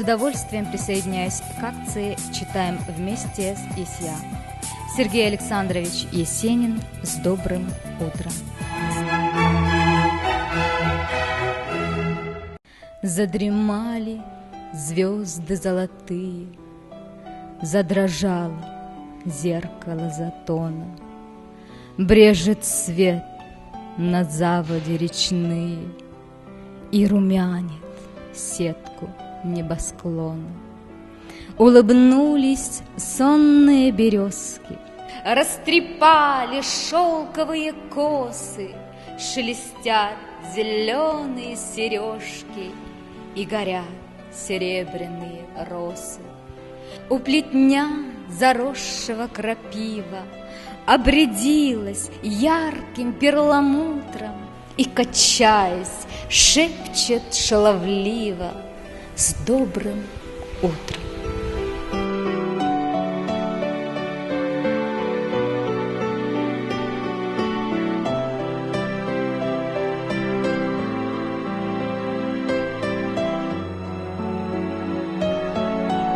удовольствием присоединяюсь к акции «Читаем вместе с ИСЯ». Сергей Александрович Есенин, с добрым утром. Задремали звезды золотые, задрожало зеркало затона, брежет свет на заводе речные и румянит сетку небосклона. Улыбнулись сонные березки, растрепали шелковые косы, шелестят зеленые сережки и горят серебряные росы. У плетня заросшего крапива обрядилась ярким перламутром и, качаясь, шепчет шаловливо: с добрым утром.